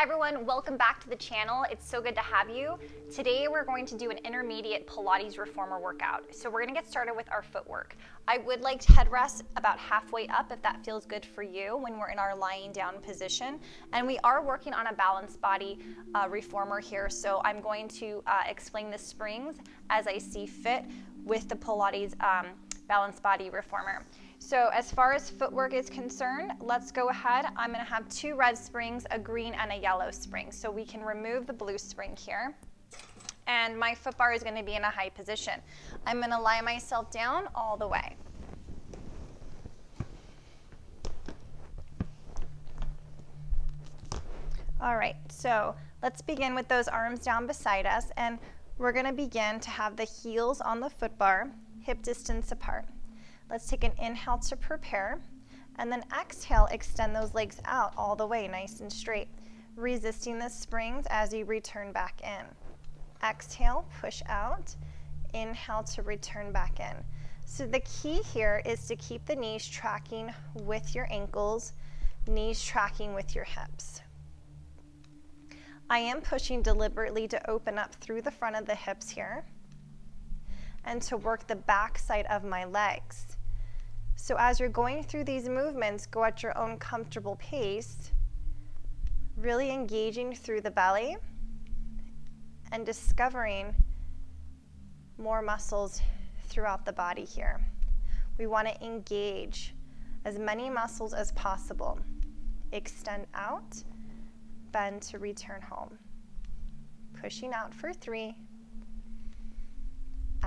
Hi everyone, welcome back to the channel. It's so good to have you. Today we're going to do an intermediate Pilates Reformer workout. So we're gonna get started with our footwork. I would like to headrest about halfway up if that feels good for you when we're in our lying down position. And we are working on a balanced body reformer here. So I'm going to explain the springs as I see fit with the Pilates balanced body reformer. So as far as footwork is concerned, let's go ahead. I'm gonna have two red springs, a green and a yellow spring. So we can remove the blue spring here. And my foot bar is gonna be in a high position. I'm gonna lie myself down all the way. All right, so let's begin with those arms down beside us, and we're gonna begin to have the heels on the foot bar, hip distance apart. Let's take an inhale to prepare, and then exhale, extend those legs out all the way, nice and straight, resisting the springs as you return back in. Exhale, push out, inhale to return back in. So the key here is to keep the knees tracking with your ankles, knees tracking with your hips. I am pushing deliberately to open up through the front of the hips here and to work the back side of my legs. So as you're going through these movements, go at your own comfortable pace, really engaging through the belly and discovering more muscles throughout the body here. We want to engage as many muscles as possible. Extend out, bend to return home. Pushing out for 3.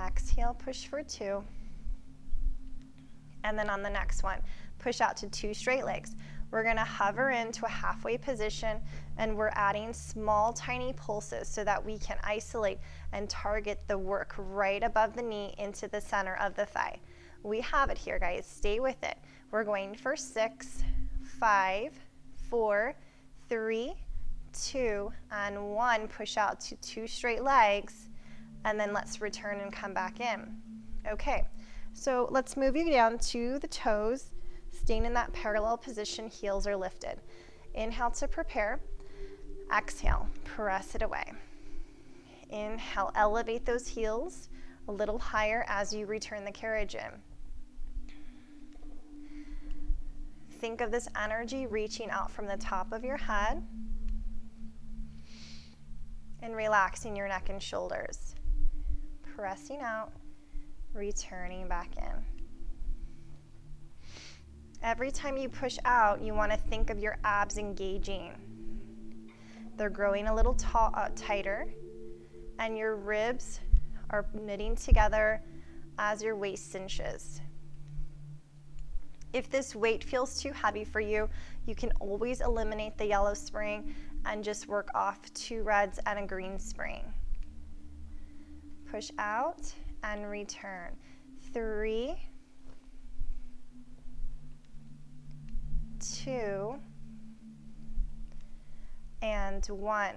Exhale, push for 2. And then on the next one, push out to 2 straight legs. We're gonna hover into a halfway position, and we're adding small, tiny pulses so that we can isolate and target the work right above the knee into the center of the thigh. We have it here, guys. Stay with it. We're going for 6, 5, 4, 3, 2, and 1. Push out to 2 straight legs, and then let's return and come back in. Okay. So let's move you down to the toes, staying in that parallel position, heels are lifted. Inhale to prepare, exhale, press it away. Inhale, elevate those heels a little higher as you return the carriage in. Think of this energy reaching out from the top of your head and relaxing your neck and shoulders. Pressing out, returning back in. Every time you push out, you want to think of your abs engaging. They're growing a little tighter, and your ribs are knitting together as your waist cinches. If this weight feels too heavy for you, you can always eliminate the yellow spring and just work off 2 reds and a green spring. Push out and return. 3, 2, and 1.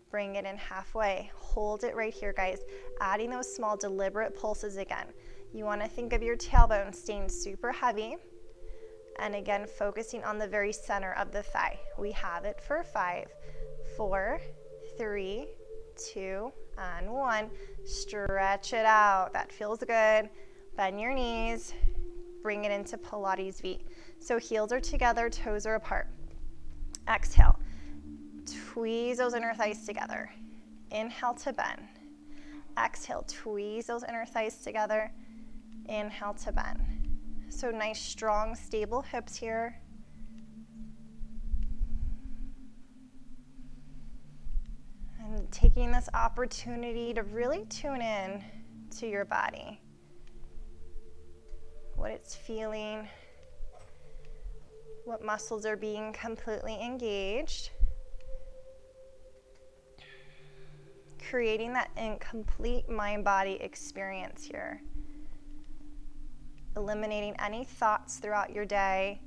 Bring it in halfway. Hold it right here, guys. Adding those small deliberate pulses again. You want to think of your tailbone staying super heavy, and again focusing on the very center of the thigh. We have it for 5, 4, 3, 2, and 1. Stretch it out. That feels good. Bend your knees. Bring it into Pilates V. So heels are together, toes are apart. Exhale. Tweeze those inner thighs together. Inhale to bend. Exhale, tweeze those inner thighs together. Inhale to bend. So nice, strong, stable hips here. And taking this opportunity to really tune in to your body, what it's feeling, what muscles are being completely engaged, creating that complete mind-body experience here, eliminating any thoughts throughout your day,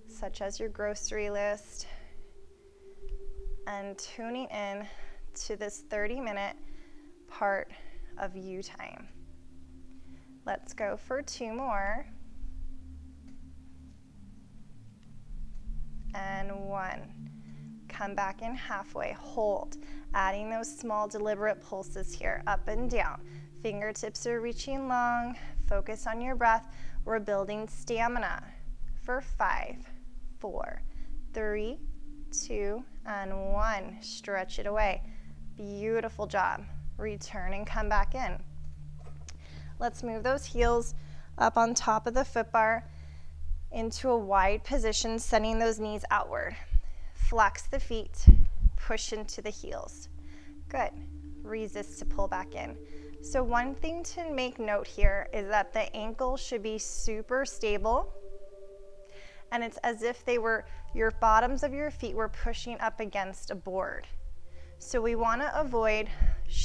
such as your grocery list, and tuning in to this 30-minute part of you time. Let's go for 2 more. and 1. Come back in halfway, hold. Adding those small deliberate pulses here, up and down. Fingertips are reaching long. Focus on your breath. We're building stamina for 5, 4, 3, 2, and 1. Stretch it away. Beautiful job. Return and come back in. Let's move those heels up on top of the foot bar into a wide position, sending those knees outward. Flex the feet, push into the heels. Good. Resist to pull back in. So one thing to make note here is that the ankle should be super stable, and it's as if your bottoms of your feet were pushing up against a board. So we want to avoid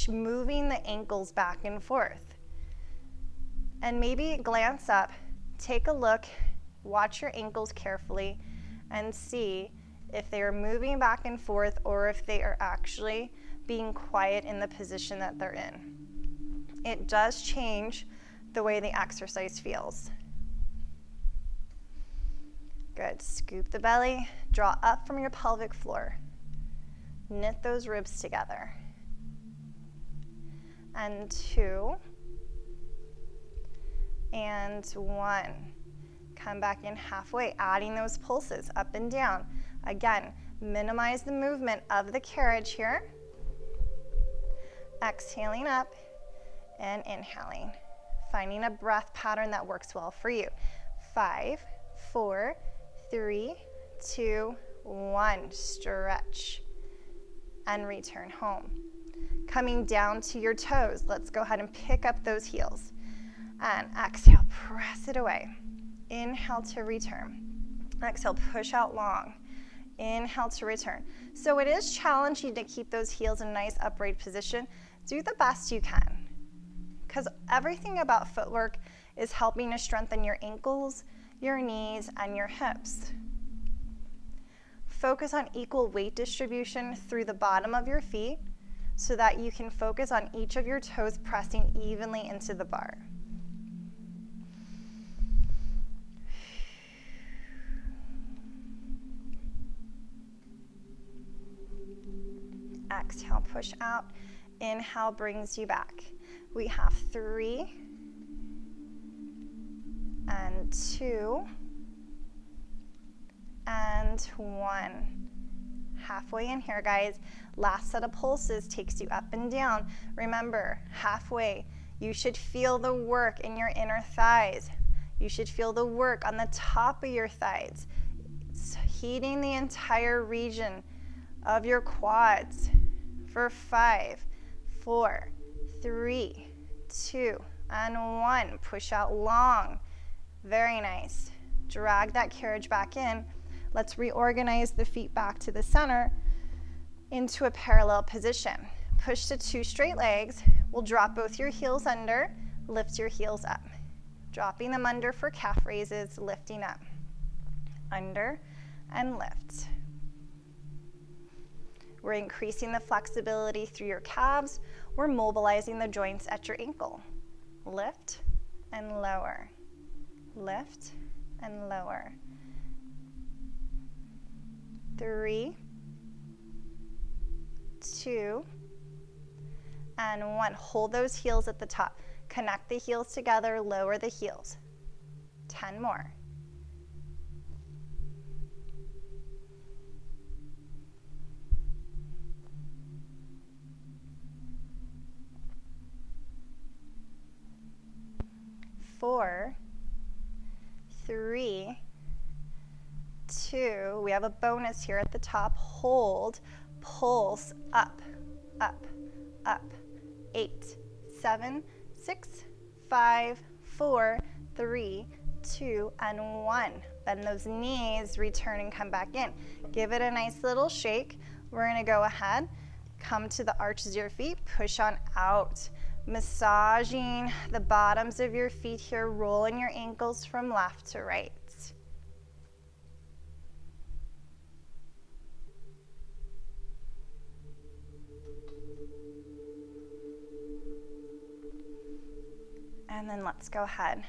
moving the ankles back and forth. And maybe glance up, take a look, watch your ankles carefully, and see if they are moving back and forth or if they are actually being quiet in the position that they're in. It does change the way the exercise feels. Good. Scoop the belly, draw up from your pelvic floor. Knit those ribs together. And 2, and 1. Come back in halfway, adding those pulses up and down. Again, minimize the movement of the carriage here. Exhaling up and inhaling. Finding a breath pattern that works well for you. 5, 4, 3, 2, 1. Stretch and return home. Coming down to your toes, let's go ahead and pick up those heels. And exhale, press it away. Inhale to return. Exhale, push out long. Inhale to return. So it is challenging to keep those heels in a nice upright position. Do the best you can, because everything about footwork is helping to strengthen your ankles, your knees, and your hips. Focus on equal weight distribution through the bottom of your feet so that you can focus on each of your toes pressing evenly into the bar. Exhale, push out. Inhale brings you back. We have 3 and 2 and 1. Halfway in here, guys. Last set of pulses takes you up and down. Remember, halfway, you should feel the work in your inner thighs. You should feel the work on the top of your thighs. It's heating the entire region of your quads. For 5, 4, 3, 2, and 1. Push out long. Very nice. Drag that carriage back in. Let's reorganize the feet back to the center into a parallel position. Push to 2 straight legs. We'll drop both your heels under, lift your heels up. Dropping them under for calf raises, lifting up. Under and lift. We're increasing the flexibility through your calves. We're mobilizing the joints at your ankle. Lift and lower. Lift and lower. 3, 2, and 1. Hold those heels at the top. Connect the heels together, lower the heels. 10 more. Four, 3, 2. We have a bonus here at the top. Hold, pulse, up, up, up. 8, 7, 6, 5, 4, 3, 2, and 1. Bend those knees, return and come back in. Give it a nice little shake. We're going to go ahead, come to the arches of your feet, push on out. Massaging the bottoms of your feet here, rolling your ankles from left to right. And then let's go ahead.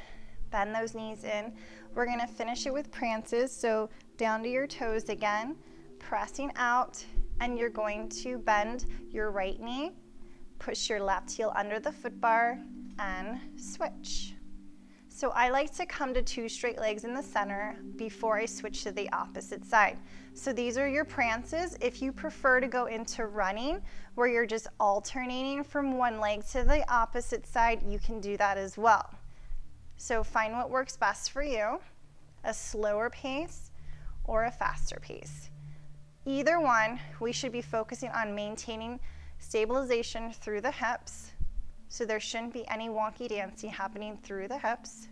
Bend those knees in. We're going to finish it with prances. So down to your toes again, pressing out, and you're going to bend your right knee, push your left heel under the foot bar, and switch. So I like to come to 2 straight legs in the center before I switch to the opposite side. So these are your prances. If you prefer to go into running, where you're just alternating from one leg to the opposite side, you can do that as well. So find what works best for you, a slower pace or a faster pace. Either one, we should be focusing on maintaining stabilization through the hips. So there shouldn't be any wonky dancing happening through the hips.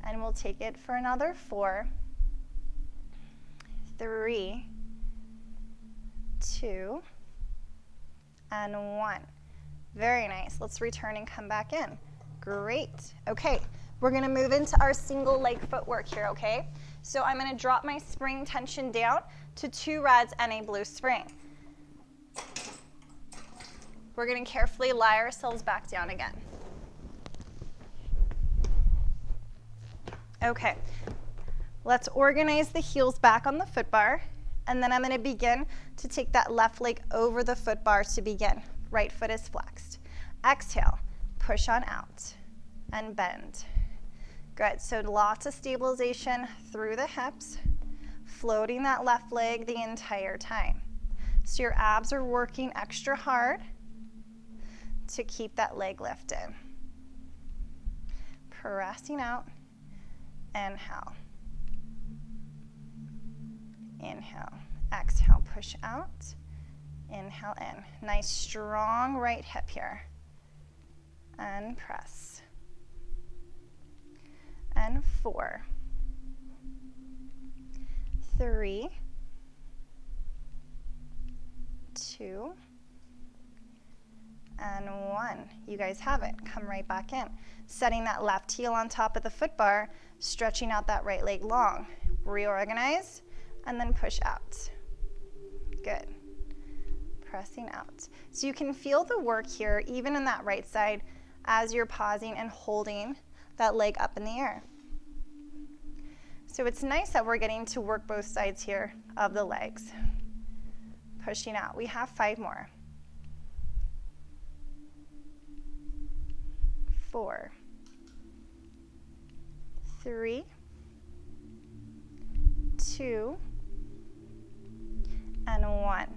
And we'll take it for another 4, 3, 2, and 1. Very nice. Let's return and come back in. Great. Okay, we're going to move into our single leg footwork here, okay? So I'm going to drop my spring tension down to 2 reds and a blue spring. We're going to carefully lie ourselves back down again. Okay, let's organize the heels back on the foot bar, and then I'm going to begin to take that left leg over the foot bar to begin. Right foot is flexed. Exhale, push on out, and bend. Good, so lots of stabilization through the hips, floating that left leg the entire time. So your abs are working extra hard to keep that leg lifted. Pressing out, inhale. Inhale, exhale, push out, inhale in. Nice strong right hip here. And press. And 4, 3, 2, and 1. You guys have it. Come right back in. Setting that left heel on top of the foot bar, stretching out that right leg long. Reorganize, and then push out. Good. Pressing out. So you can feel the work here, even in that right side, as you're pausing and holding that leg up in the air. So it's nice that we're getting to work both sides here of the legs. Pushing out. We have 5 more. 4, 3, 2, and 1.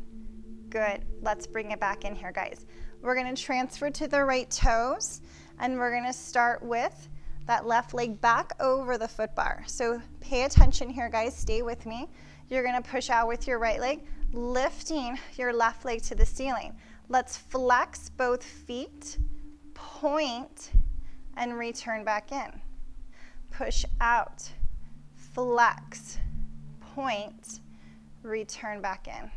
Good. Let's bring it back in here, guys. We're going to transfer to the right toes, and we're going to start with that left leg back over the foot bar. So pay attention here, guys. Stay with me. You're going to push out with your right leg, lifting your left leg to the ceiling. Let's flex both feet, point, and return back in. Push out, flex, point, return back in.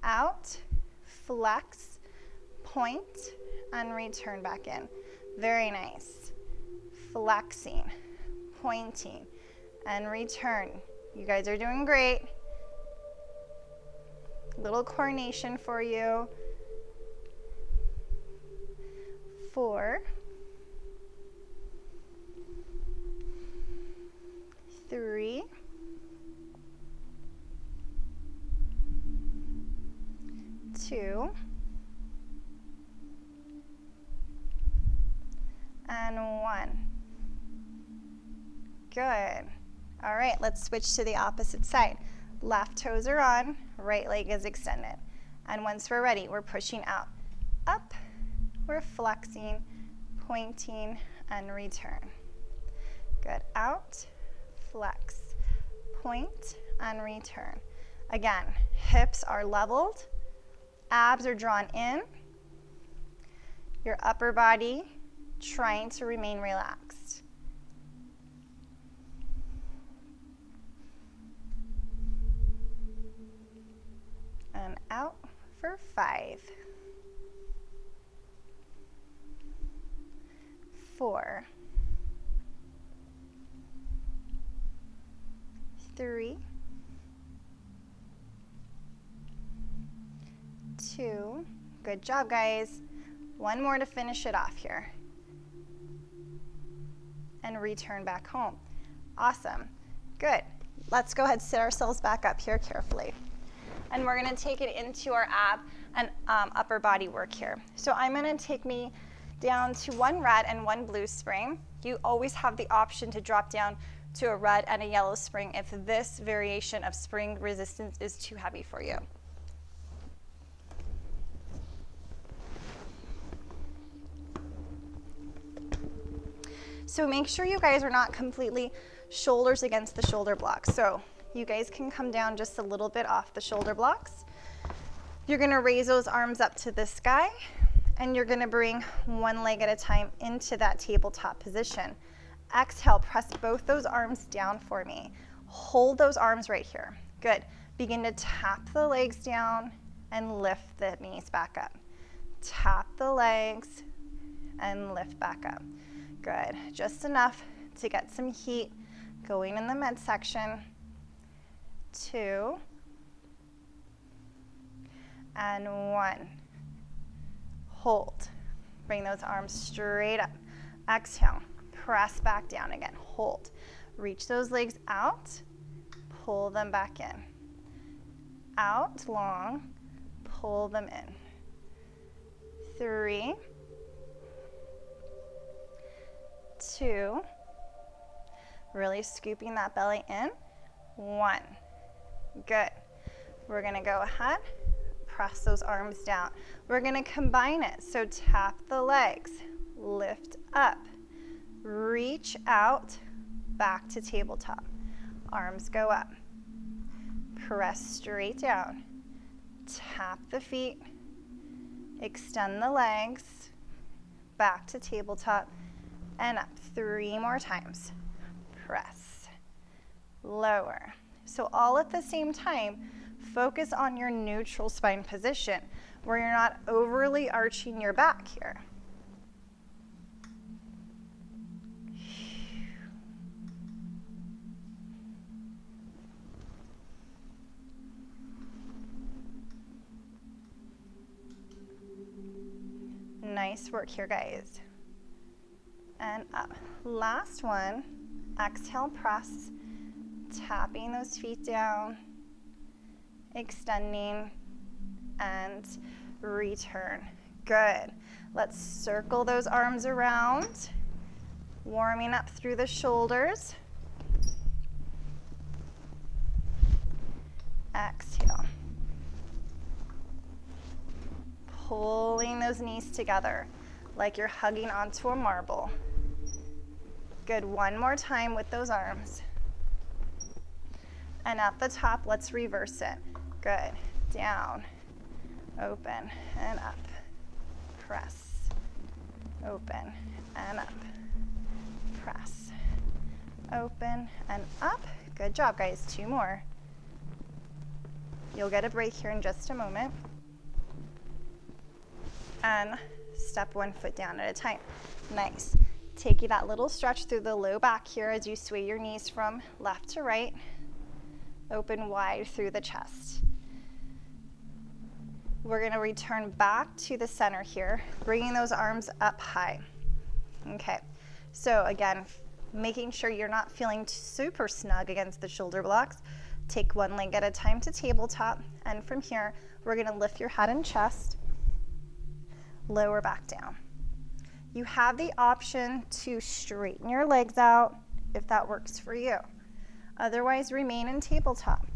Out, flex, point, and return back in. Very nice. Flexing, pointing, and return. You guys are doing great. Little coordination for you. 4, 3, 2, and 1. Good. All right, let's switch to the opposite side. Left toes are on, right leg is extended. And once we're ready, we're pushing out. Up, we're flexing, pointing, and return. Good. Out, flex, point, and return. Again, hips are leveled, abs are drawn in, your upper body trying to remain relaxed. And out for 5, 4, 3, 2. Good job, guys. 1 more to finish it off here. And return back home. Awesome. Good. let's go ahead and sit ourselves back up here carefully. And we're gonna take it into our ab and upper body work here. So I'm gonna take me down to one red and one blue spring. You always have the option to drop down to a red and a yellow spring if this variation of spring resistance is too heavy for you. So make sure you guys are not completely shoulders against the shoulder blocks. So you guys can come down just a little bit off the shoulder blocks. You're gonna raise those arms up to the sky, and you're gonna bring one leg at a time into that tabletop position. Exhale, press both those arms down for me. Hold those arms right here. Good. Begin to tap the legs down and lift the knees back up. Tap the legs and lift back up. Good. Just enough to get some heat going in the midsection. 2 and 1. Hold. Bring those arms straight up. Exhale. Press back down again. Hold. Reach those legs out. Pull them back in. Out long. Pull them in. 3, 2. Really scooping that belly in. 1. Good. We're going to go ahead, press those arms down. We're going to combine it. So tap the legs, lift up, reach out, back to tabletop. Arms go up. Press straight down. Tap the feet, extend the legs, back to tabletop, and up. 3 more times. Press, lower. So all at the same time, focus on your neutral spine position where you're not overly arching your back here. Nice work here, guys. And up. Last one. Exhale, press. Tapping those feet down, extending, and return. Good. Let's circle those arms around, warming up through the shoulders. Exhale. Pulling those knees together like you're hugging onto a marble. Good. One more time with those arms. And at the top, let's reverse it. Good. Down, open, and up. Press, open, and up. Press, open, and up. Good job, guys. 2 more. You'll get a break here in just a moment. And step 1 foot down at a time. Nice. Taking that little stretch through the low back here as you sway your knees from left to right. Open wide through the chest. We're going to return back to the center here, bringing those arms up high. Okay, so again, making sure you're not feeling super snug against the shoulder blocks. Take one leg at a time to tabletop, and from here, we're going to lift your head and chest, lower back down. You have the option to straighten your legs out if that works for you. Otherwise, remain in tabletop.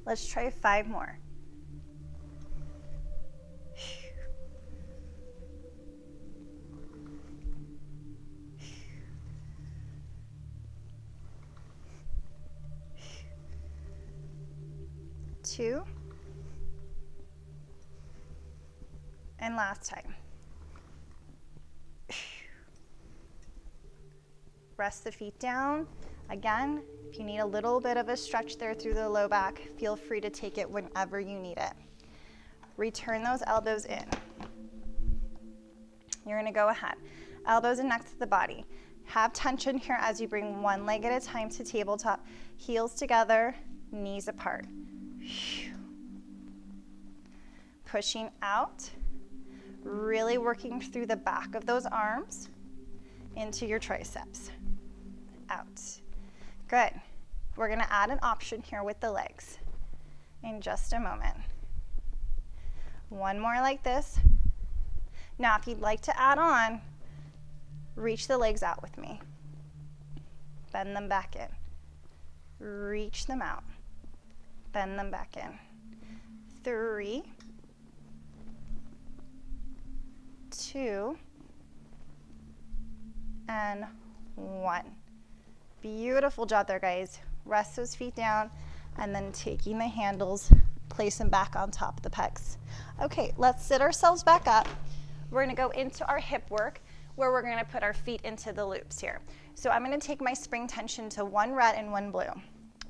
Let's try 5 more. Two. And last time. Rest the feet down. Again, if you need a little bit of a stretch there through the low back, feel free to take it whenever you need it. Return those elbows in. You're going to go ahead. Elbows in next to the body. Have tension here as you bring one leg at a time to tabletop. Heels together, knees apart. pushing out, really working through the back of those arms into your triceps. Out. Good. We're going to add an option here with the legs in just a moment. One more like this. Now, if you'd like to add on, reach the legs out with me. Bend them back in. Reach them out. Bend them back in. 3, 2, and 1. Beautiful job there, guys. Rest those feet down, and then taking the handles, place them back on top of the pegs. Okay, let's sit ourselves back up. We're going to go into our hip work, where we're going to put our feet into the loops here. So I'm going to take my spring tension to 1 red and 1 blue,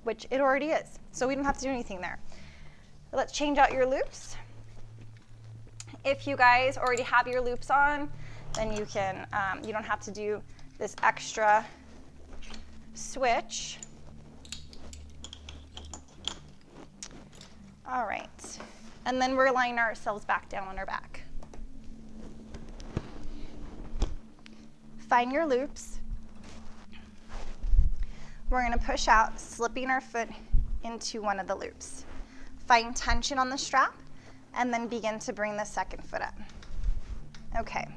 which it already is, so we don't have to do anything there. Let's change out your loops. If you guys already have your loops on, then you can, you don't have to do this extra switch. All right, and then we're lying ourselves back down on our back. Find your loops. We're going to push out, slipping our foot into one of the loops. Find tension on the strap, and then begin to bring the second foot up. Okay.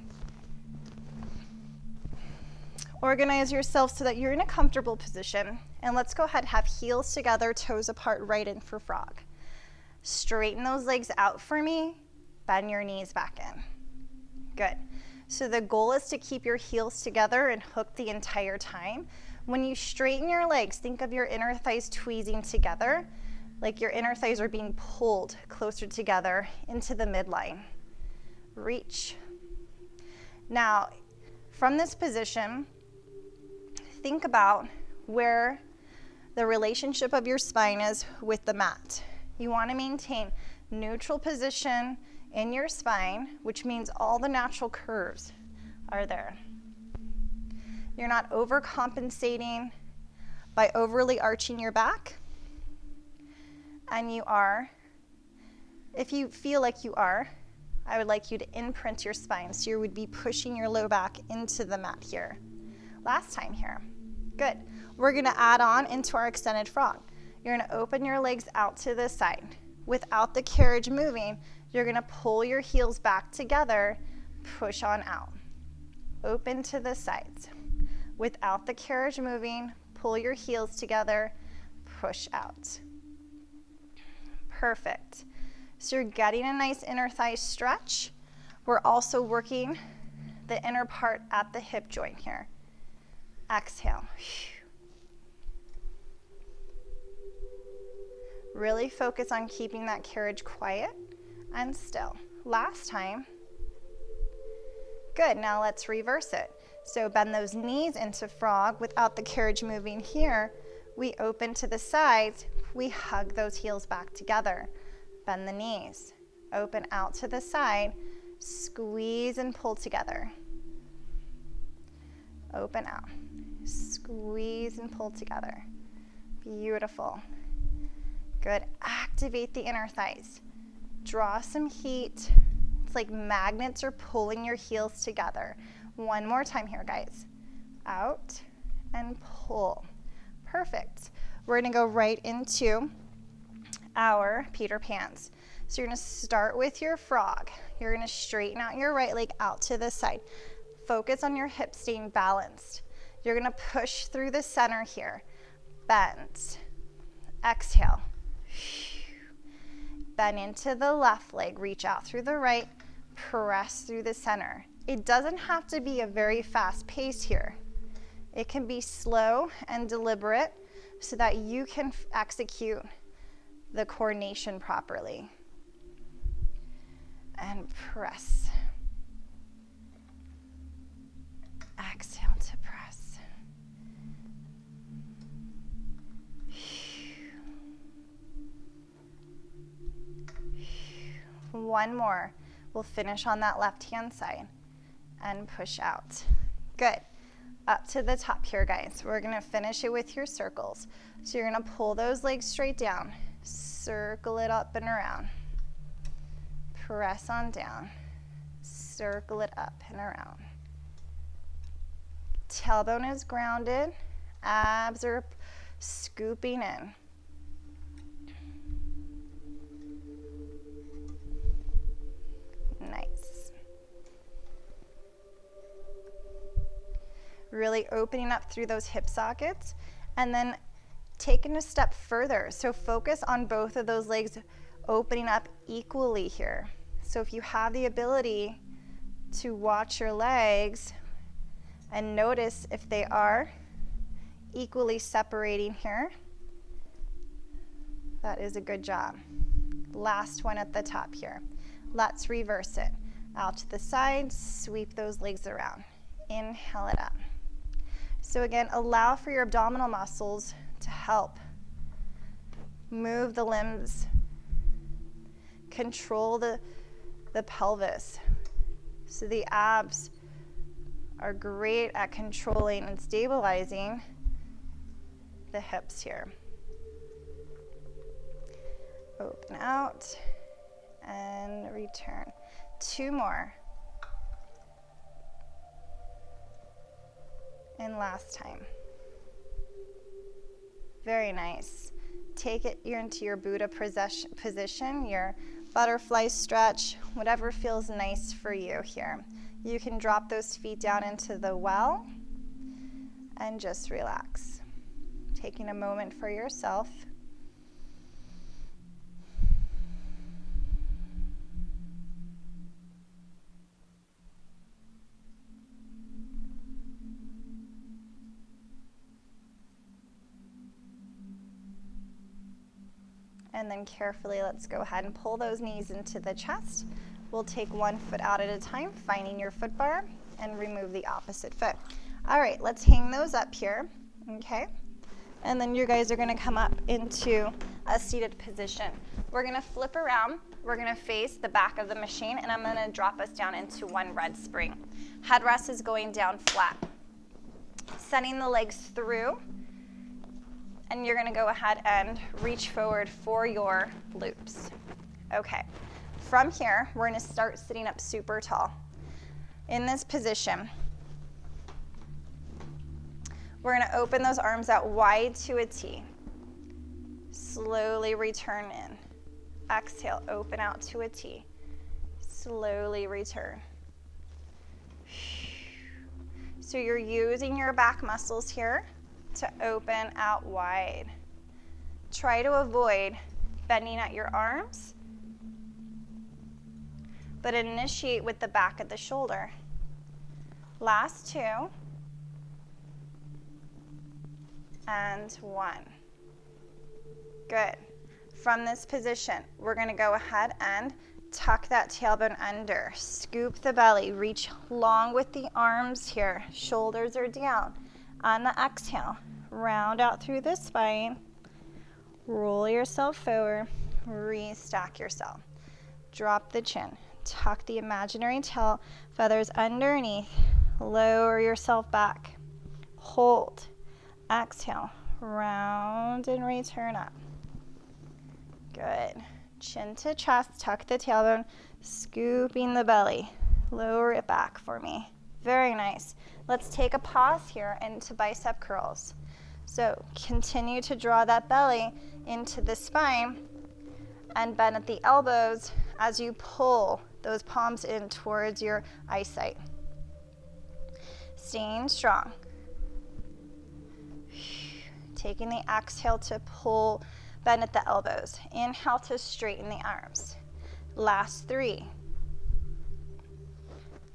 Organize yourself so that you're in a comfortable position, and let's go ahead and have heels together, toes apart, right in for frog. Straighten those legs out for me, bend your knees back in. Good. So the goal is to keep your heels together and hook the entire time. When you straighten your legs, think of your inner thighs tweezing together, like your inner thighs are being pulled closer together into the midline. Reach. Now, from this position, think about where the relationship of your spine is with the mat. You want to maintain neutral position in your spine, which means all the natural curves are there. You're not overcompensating by overly arching your back. And you are, if you feel like you are, I would like you to imprint your spine. So you would be pushing your low back into the mat here. Last time here. Good. We're going to add on into our extended frog. You're going to open your legs out to the side. Without the carriage moving, you're going to pull your heels back together, push on out. Open to the sides. Without the carriage moving, pull your heels together, push out. Perfect. So you're getting a nice inner thigh stretch. We're also working the inner part at the hip joint here. Exhale. Really focus on keeping that carriage quiet and still. Last time. Good, now let's reverse it. So bend those knees into frog without the carriage moving here. We open to the sides, we hug those heels back together. Bend the knees, open out to the side, squeeze and pull together. Open out, squeeze and pull together. Beautiful. Good, activate the inner thighs. Draw some heat. It's like magnets are pulling your heels together. One more time here, guys. Out and pull. Perfect. We're going to go right into our Peter Pans. So you're going to start with your frog. You're going to straighten out your right leg out to the side. Focus on your hips staying balanced. You're going to push through the center here. Bend. Exhale. Bend into the left leg. Reach out through the right. Press through the center. It doesn't have to be a very fast pace here. It can be slow and deliberate so that you can execute the coordination properly. And press. Exhale to press. One more. We'll finish on that left-hand side and push out. Good. Up to the top here, guys. We're going to finish it with your circles. So you're going to pull those legs straight down. Circle it up and around. Press on down. Circle it up and around. Tailbone is grounded. Abs are scooping in. Nice. Really opening up through those hip sockets, and then taking a step further. So focus on both of those legs opening up equally here. So if you have the ability to watch your legs and notice if they are equally separating here, that is a good job. Last one at the top here. Let's reverse it. Out to the side, sweep those legs around. Inhale it up. So again, allow for your abdominal muscles to help move the limbs, control the pelvis. So the abs are great at controlling and stabilizing the hips here. Open out and return. 2 more. And last time. Very nice. Take it into your Buddha position, your butterfly stretch, whatever feels nice for you here. You can drop those feet down into the well and just relax. Taking a moment for yourself. And then carefully, let's go ahead and pull those knees into the chest. We'll take 1 foot out at a time, finding your foot bar, and remove the opposite foot. All right, let's hang those up here, okay? And then you guys are gonna come up into a seated position. We're gonna flip around. We're gonna face the back of the machine, and I'm gonna drop us down into 1 red spring. Headrest is going down flat. Sending the legs through. And you're gonna go ahead and reach forward for your loops. Okay, from here, we're gonna start sitting up super tall. In this position, we're gonna open those arms out wide to a T. Slowly return in. Exhale, open out to a T. Slowly return. So you're using your back muscles here to open out wide. Try to avoid bending at your arms, but initiate with the back of the shoulder. Last 2, and 1. Good. From this position, we're gonna go ahead and tuck that tailbone under, scoop the belly, reach long with the arms here, shoulders are down. On the exhale, round out through the spine, roll yourself forward, restack yourself. Drop the chin, tuck the imaginary tail feathers underneath, lower yourself back, hold, exhale, round and return up. Good. Chin to chest, tuck the tailbone, scooping the belly, lower it back for me. Very nice. Let's take a pause here into bicep curls. So continue to draw that belly into the spine and bend at the elbows as you pull those palms in towards your eyesight. Staying strong. Taking the exhale to pull, bend at the elbows. Inhale to straighten the arms. Last 3.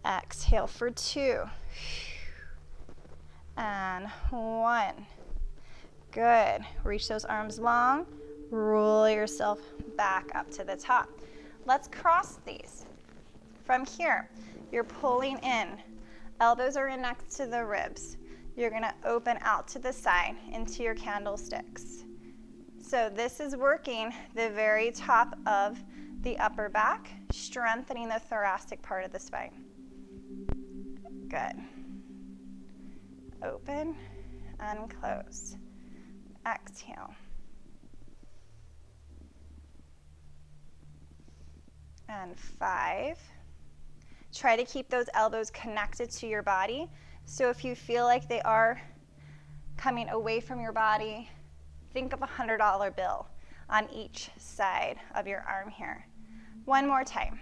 Exhale for 2. And 1. Good. Reach those arms long. Roll yourself back up to the top. Let's cross these. From here, you're pulling in. Elbows are in next to the ribs. You're gonna open out to the side into your candlesticks. So this is working the very top of the upper back, strengthening the thoracic part of the spine. Good. Open and close. Exhale. and 5. Try to keep those elbows connected to your body. So if you feel like they are coming away from your body, think of a $100 bill on each side of your arm here. One more time.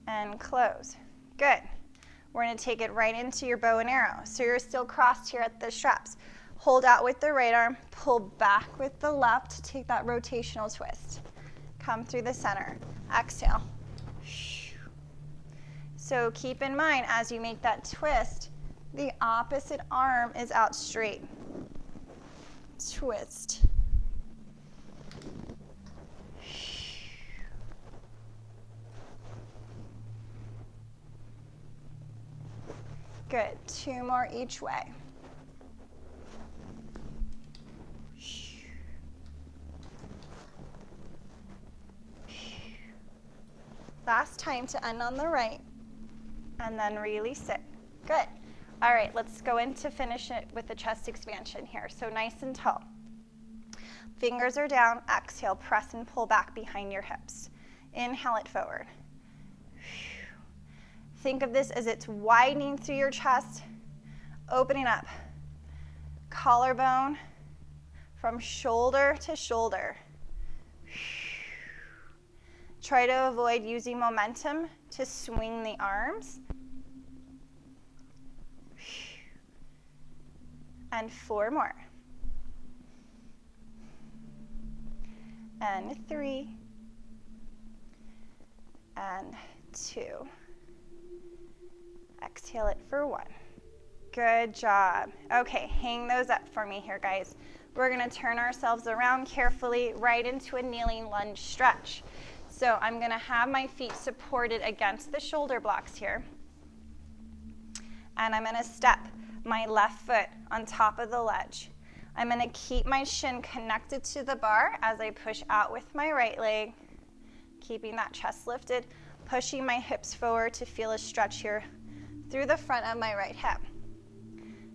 And close. Good. We're going to take it right into your bow and arrow. So you're still crossed here at the straps. Hold out with the right arm, pull back with the left to take that rotational twist. Come through the center. Exhale. So keep in mind, as you make that twist, the opposite arm is out straight. Twist. Good. 2 more each way. Last time to end on the right, and then release it. Good. All right, let's go in to finish it with the chest expansion here. So nice and tall. Fingers are down. Exhale, press and pull back behind your hips. Inhale it forward. Think of this as it's widening through your chest, opening up. Collarbone from shoulder to shoulder. Try to avoid using momentum to swing the arms. And 4 more. And 3. And 2. Exhale it for 1. Good job. Okay, hang those up for me here, guys. We're going to turn ourselves around carefully right into a kneeling lunge stretch. So I'm going to have my feet supported against the shoulder blocks here. And I'm going to step my left foot on top of the ledge. I'm going to keep my shin connected to the bar as I push out with my right leg, keeping that chest lifted, pushing my hips forward to feel a stretch here through the front of my right hip.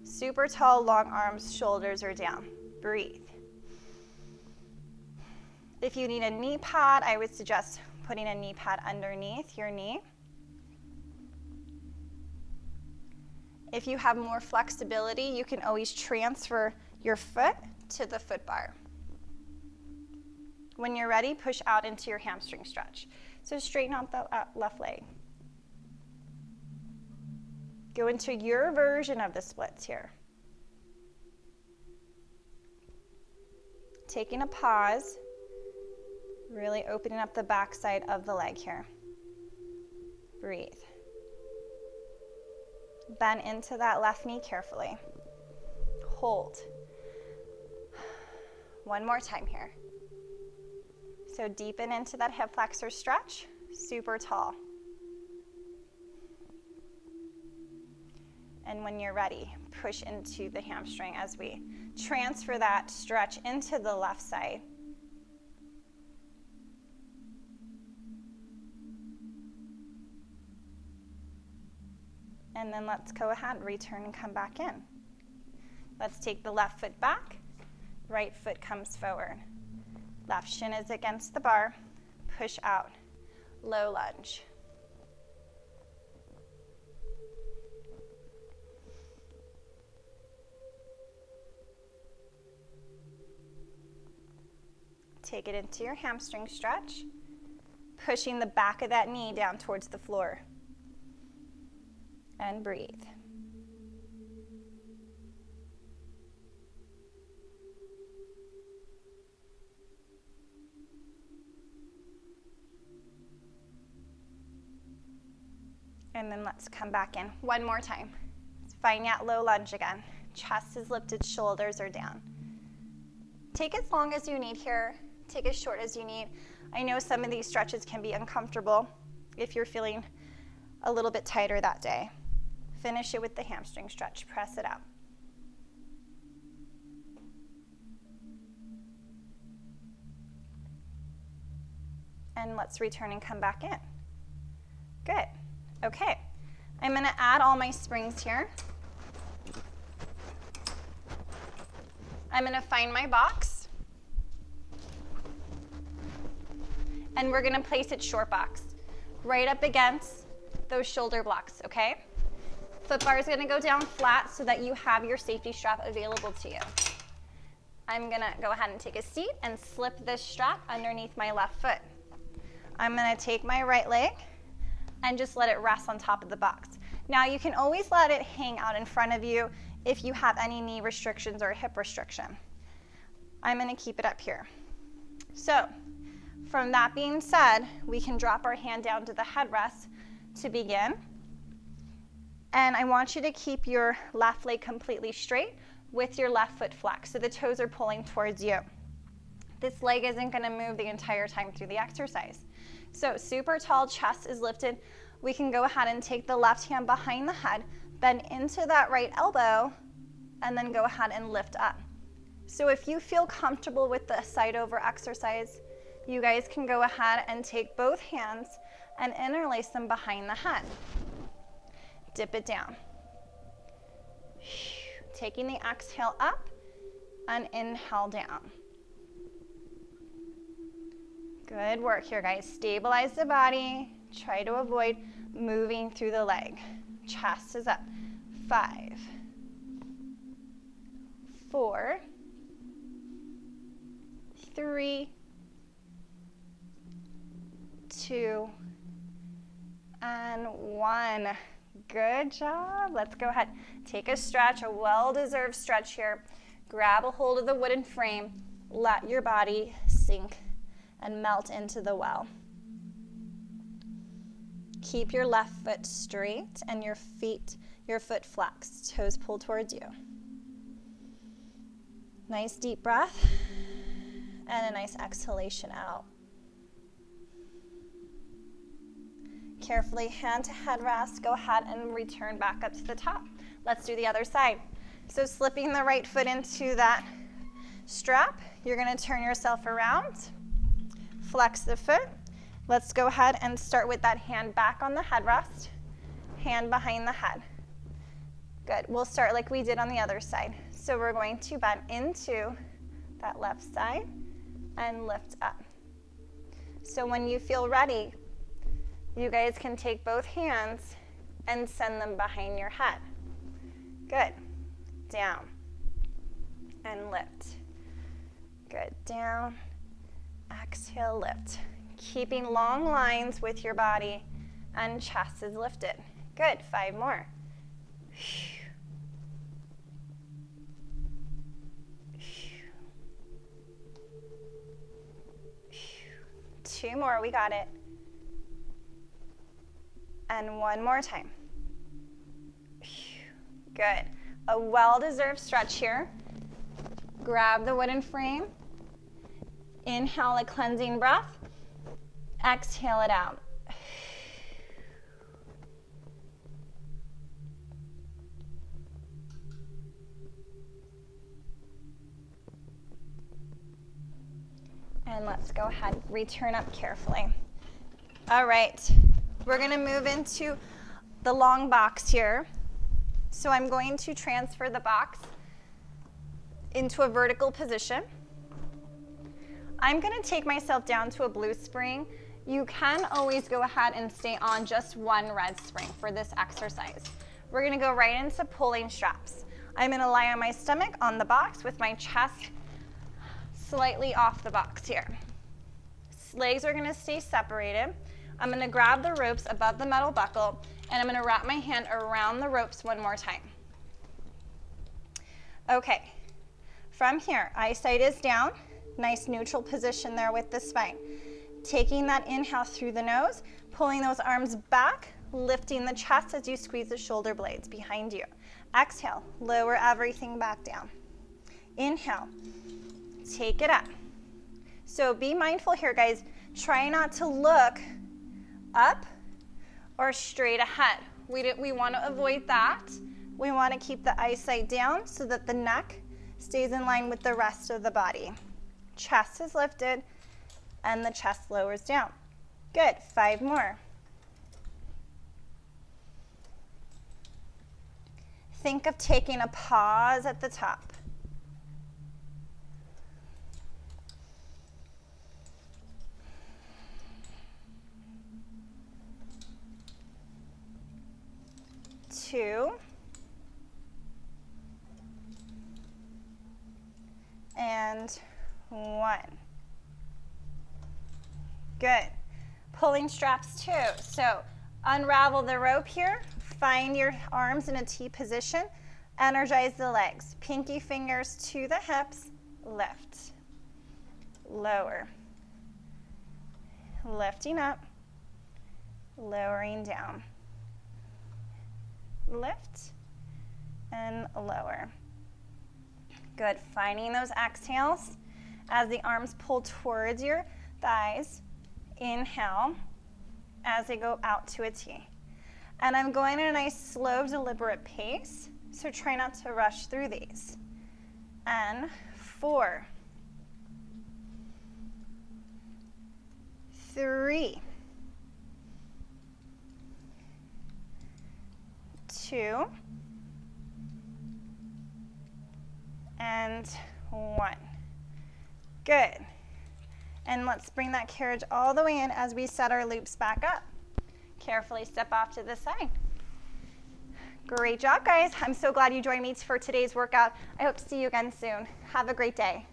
Super tall, long arms, shoulders are down. Breathe. If you need a knee pad, I would suggest putting a knee pad underneath your knee. If you have more flexibility, you can always transfer your foot to the foot bar. When you're ready, push out into your hamstring stretch. So straighten out the left leg. Go into your version of the splits here. Taking a pause, really opening up the back side of the leg here. Breathe. Bend into that left knee carefully. Hold. One more time here. So deepen into that hip flexor stretch, super tall. And when you're ready, push into the hamstring as we transfer that stretch into the left side. And then let's go ahead, return and come back in. Let's take the left foot back, right foot comes forward. Left shin is against the bar, push out, low lunge. Take it into your hamstring stretch, pushing the back of that knee down towards the floor. And breathe. And then let's come back in one more time. Find that low lunge again. Chest is lifted, shoulders are down. Take as long as you need here. Take as short as you need. I know some of these stretches can be uncomfortable if you're feeling a little bit tighter that day. Finish it with the hamstring stretch. Press it out. And let's return and come back in. Good. Okay. I'm going to add all my springs here. I'm going to find my box. and we're gonna place it short box, right up against those shoulder blocks, okay? Foot bar is gonna go down flat so that you have your safety strap available to you. I'm gonna go ahead and take a seat and slip this strap underneath my left foot. I'm gonna take my right leg and just let it rest on top of the box. Now you can always let it hang out in front of you if you have any knee restrictions or hip restriction. I'm gonna keep it up here. So, from that being said, we can drop our hand down to the headrest to begin. And I want you to keep your left leg completely straight with your left foot flexed, so the toes are pulling towards you. This leg isn't gonna move the entire time through the exercise. So super tall, chest is lifted. We can go ahead and take the left hand behind the head, bend into that right elbow, and then go ahead and lift up. So if you feel comfortable with the side over exercise, you guys can go ahead and take both hands and interlace them behind the head. Dip it down. Taking the exhale up and inhale down. Good work here, guys. Stabilize the body. Try to avoid moving through the leg. Chest is up. 5, 4, 3, 2, and 1. Good job. Let's go ahead. Take a stretch, a well-deserved stretch here. Grab a hold of the wooden frame. Let your body sink and melt into the well. Keep your left foot straight and your foot flexed. Toes pull towards you. Nice deep breath and a nice exhalation out. Carefully, hand to headrest, go ahead and return back up to the top. Let's do the other side. So slipping the right foot into that strap, you're gonna turn yourself around, flex the foot. Let's go ahead and start with that hand back on the headrest, hand behind the head. Good, we'll start like we did on the other side. So we're going to bend into that left side and lift up. So when you feel ready, you guys can take both hands and send them behind your head. Good. Down and lift. Good. Down. Exhale, lift. Keeping long lines with your body and chest is lifted. Good. 5 more. 2 more. We got it. And 1 more time. Good. A well-deserved stretch here. Grab the wooden frame. Inhale a cleansing breath. Exhale it out. And let's go ahead, return up carefully. All right. We're going to move into the long box here. So I'm going to transfer the box into a vertical position. I'm going to take myself down to a blue spring. You can always go ahead and stay on just one red spring for this exercise. We're going to go right into pulling straps. I'm going to lie on my stomach on the box with my chest slightly off the box here. Legs are going to stay separated. I'm going to grab the ropes above the metal buckle, and I'm going to wrap my hand around the ropes one more time. Okay, from here, eyesight is down. Nice neutral position there with the spine. Taking that inhale through the nose, pulling those arms back, lifting the chest as you squeeze the shoulder blades behind you. Exhale, lower everything back down. Inhale, take it up. So be mindful here, guys. Try not to look up or straight ahead. We want to avoid that. We want to keep the eyesight down so that the neck stays in line with the rest of the body. Chest is lifted and the chest lowers down. Good. 5 more. Think of taking a pause at the top. 2, and 1. Good. Pulling straps 2. So unravel the rope here. Find your arms in a T position. Energize the legs. Pinky fingers to the hips. Lift. Lower. Lifting up. Lowering down. Lift and lower. Good. Finding those exhales as the arms pull towards your thighs. Inhale as they go out to a T. And I'm going at a nice, slow, deliberate pace, so try not to rush through these. And 4, 3, 2, and 1. Good. And let's bring that carriage all the way in as we set our loops back up. Carefully step off to the side. Great job, guys. I'm so glad you joined me for today's workout. I hope to see you again soon. Have a great day.